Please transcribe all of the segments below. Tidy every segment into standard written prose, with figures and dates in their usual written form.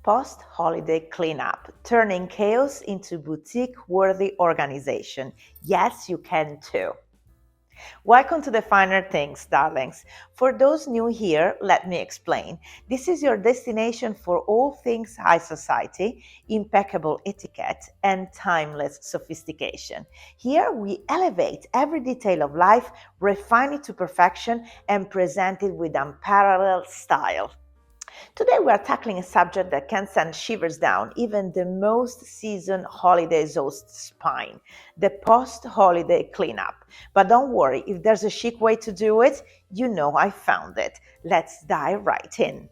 Post-holiday cleanup, turning chaos into boutique-worthy organization. Yes, you can too. Welcome to the Finer Things, darlings. For those new here, let me explain. This is your destination for all things high society, impeccable etiquette, and timeless sophistication. Here we elevate every detail of life, refine it to perfection, and present it with unparalleled style. Today we are tackling a subject that can send shivers down even the most seasoned holiday host's spine, the post-holiday cleanup. But don't worry, if there's a chic way to do it, you know I found it. Let's dive right in.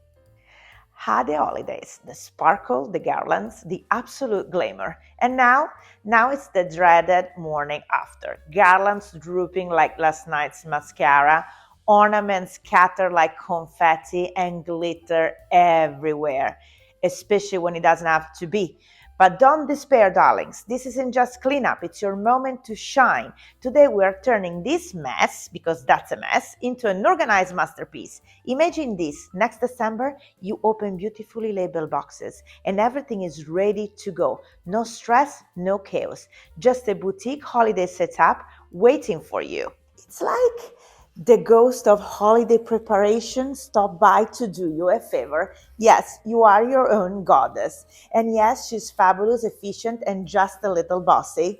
The holidays, the sparkle, the garlands, the absolute glamour. And now it's the dreaded morning after. Garlands drooping like last night's mascara, ornaments scatter like confetti, and glitter everywhere, especially when it doesn't have to be. But don't despair, darlings. This isn't just cleanup, it's your moment to shine. Today we are turning this mess, because that's a mess, into an organized masterpiece. Imagine this: next December, you open beautifully labeled boxes and everything is ready to go. No stress, no chaos. Just a boutique holiday setup waiting for you. It's like the ghost of holiday preparation stopped by to do you a favor. Yes, you are your own goddess. And yes, she's fabulous, efficient, and just a little bossy.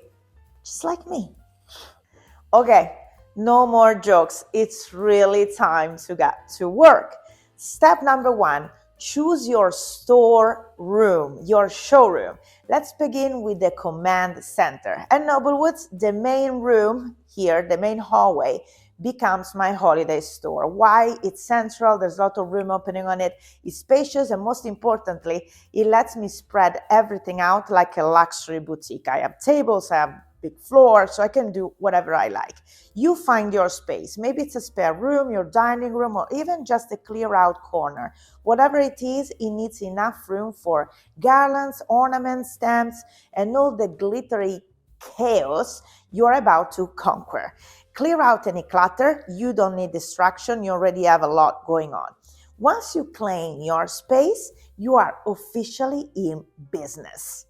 Just like me. Okay, no more jokes. It's really time to get to work. Step number one: choose your storeroom, your showroom. Let's begin with the command center. At Noblewoods, the main room here, the main hallway, becomes my holiday store. Why? It's central, there's a lot of room opening on it, it's spacious, and most importantly, it lets me spread everything out like a luxury boutique. I have tables, I have big floor, so I can do whatever I like. You find your space. Maybe it's a spare room, your dining room, or even just a clear out corner. Whatever it is, it needs enough room for garlands, ornaments, stamps, and all the glittery chaos you're about to conquer. Clear out any clutter. You don't need distraction. You already have a lot going on. Once you claim your space, you are officially in business.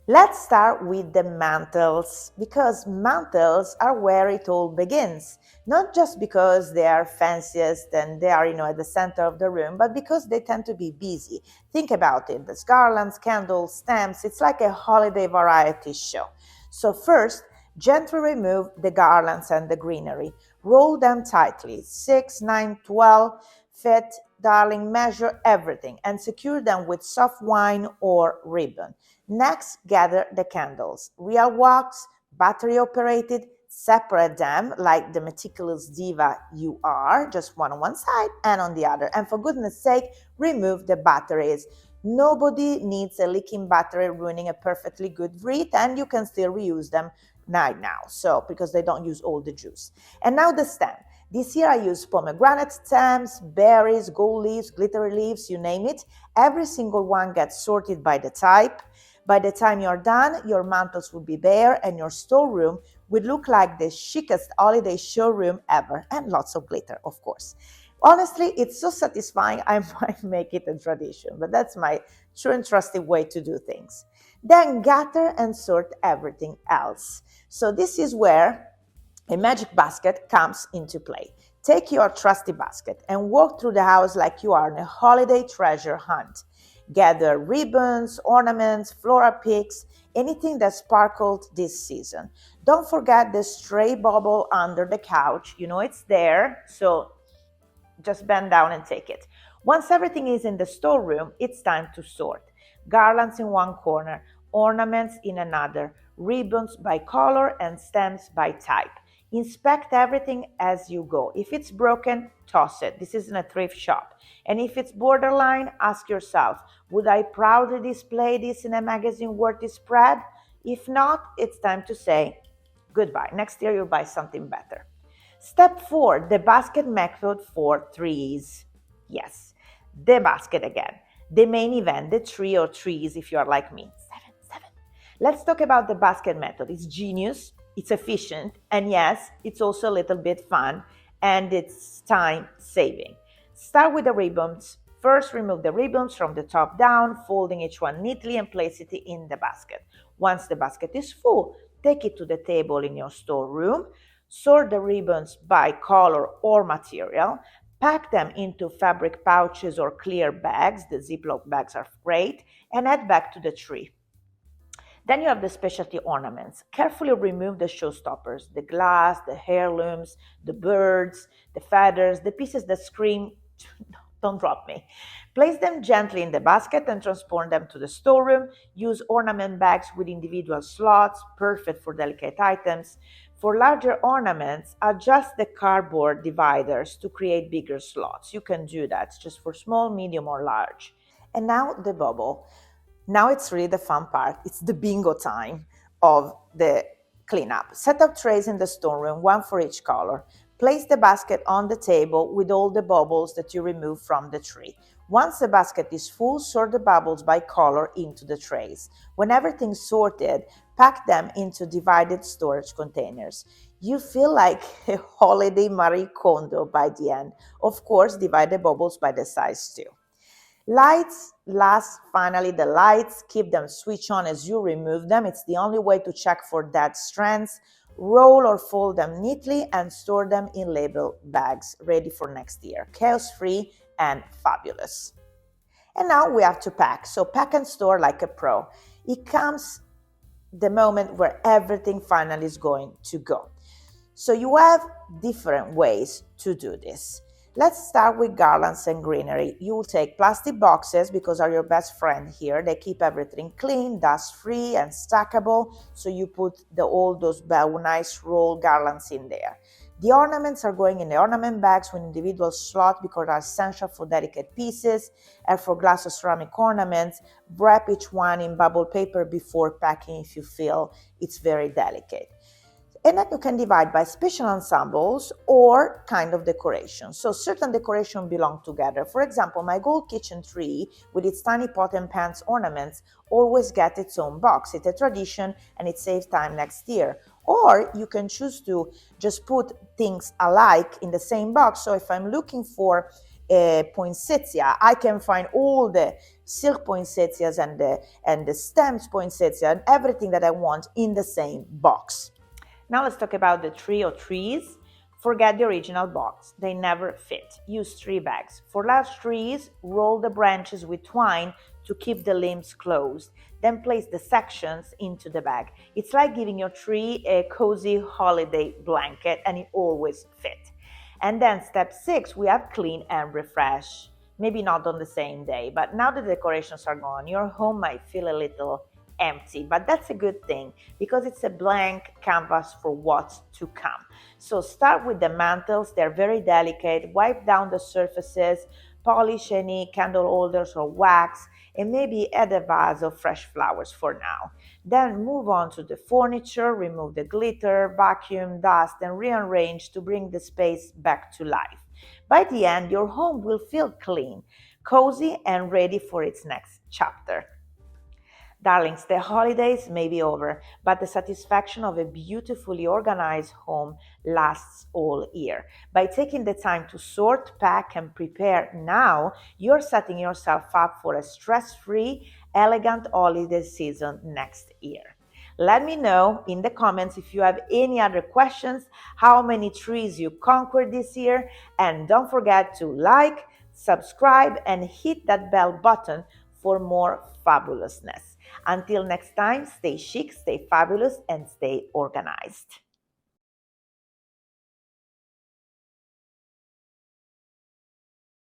Let's start with the mantels, because mantels are where it all begins. Not just because they are fanciest and they are, at the center of the room, but because they tend to be busy. Think about it. There's garlands, candles, stamps. It's like a holiday variety show. So first, gently remove the garlands and the greenery. Roll them tightly, 6, 9, 12 fit, darling, measure everything and secure them with soft wine or ribbon. Next, gather the candles. Real wax, battery operated, separate them like the meticulous diva you are, just one on one side and on the other. And for goodness sake, remove the batteries. Nobody needs a leaking battery ruining a perfectly good wreath, and you can still reuse them now, so because they don't use all the juice. And now the stem. This year I use pomegranate stems, berries, gold leaves, glittery leaves, you name it. Every single one gets sorted by the type. By the time you're done, your mantles will be bare and your storeroom would look like the chicest holiday showroom ever, and lots of glitter, of course. Honestly, it's so satisfying, I might make it a tradition, but that's my true and trusted way to do things. Then gather and sort everything else. So this is where a magic basket comes into play. Take your trusty basket and walk through the house like you are on a holiday treasure hunt. Gather ribbons, ornaments, floral picks, anything that sparkled this season. Don't forget the stray bauble under the couch. You know it's there, so just bend down and take it. Once everything is in the storeroom, it's time to sort. Garlands in one corner, ornaments in another, ribbons by color and stems by type. Inspect everything as you go. If it's broken, toss it. This isn't a thrift shop. And if it's borderline, ask yourself, would I proudly display this in a magazine-worthy spread? If not, it's time to say goodbye. Next year, you'll buy something better. Step 4, the basket method for trees. Yes, the basket again. The main event, the tree or trees if you are like me. 7. Let's talk about the basket method. It's genius, it's efficient, and yes, it's also a little bit fun, and it's time saving. Start with the ribbons. First, remove the ribbons from the top down, folding each one neatly and place it in the basket. Once the basket is full, take it to the table in your storeroom. Sort the ribbons by color or material. Pack them into fabric pouches or clear bags. The Ziploc bags are great. And add back to the tree. Then you have the specialty ornaments. Carefully remove the showstoppers, the glass, the heirlooms, the birds, the feathers, the pieces that scream, don't drop me. Place them gently in the basket and transport them to the storeroom. Use ornament bags with individual slots, perfect for delicate items. For larger ornaments, adjust the cardboard dividers to create bigger slots. You can do that just for small, medium, or large. And now the bubble. Now it's really the fun part. It's the bingo time of the cleanup. Set up trays in the storeroom, one for each color. Place the basket on the table with all the bubbles that you remove from the tree. Once the basket is full, sort the bubbles by color into the trays. When everything's sorted, pack them into divided storage containers. You feel like a holiday Marie Kondo by the end. Of course, divide the bubbles by the size too. Lights, last, finally, the lights, keep them switch on as you remove them. It's the only way to check for dead strands. Roll or fold them neatly and store them in label bags, ready for next year. Chaos-free and fabulous. And now we have to pack. So pack and store like a pro. It comes the moment where everything finally is going to go. So you have different ways to do this. Let's start with garlands and greenery. You will take plastic boxes because are your best friend here. They keep everything clean, dust-free, and stackable. So you put all those nice roll garlands in there. The ornaments are going in the ornament bags with individual slots because they're essential for delicate pieces. And for glass or ceramic ornaments, wrap each one in bubble paper before packing if you feel it's very delicate. And then you can divide by special ensembles or kind of decoration. So certain decorations belong together. For example, my gold kitchen tree with its tiny pot and pans ornaments always get its own box. It's a tradition and it saves time next year. Or you can choose to just put things alike in the same box. So if I'm looking for a poinsettia, I can find all the silk poinsettias and the stems poinsettia and everything that I want in the same box. Now let's talk about the tree or trees. Forget the original box. They never fit. Use tree bags. For large trees, roll the branches with twine to keep the limbs closed. Then place the sections into the bag. It's like giving your tree a cozy holiday blanket and it always fits. And then step 6, we have clean and refresh. Maybe not on the same day, but now the decorations are gone, your home might feel a little empty, but that's a good thing because it's a blank canvas for what's to come. So start with the mantles. They're very delicate. Wipe down the surfaces, polish any candle holders or wax, and maybe add a vase of fresh flowers for now. Then move on to the furniture, remove the glitter, vacuum, dust, and rearrange to bring the space back to life. By the end, your home will feel clean, cozy, and ready for its next chapter. Darlings, the holidays may be over, but the satisfaction of a beautifully organized home lasts all year. By taking the time to sort, pack, and prepare now, you're setting yourself up for a stress-free, elegant holiday season next year. Let me know in the comments if you have any other questions, how many trees you conquered this year, and don't forget to like, subscribe, and hit that bell button for more fabulousness. Until next time, stay chic, stay fabulous, and stay organized.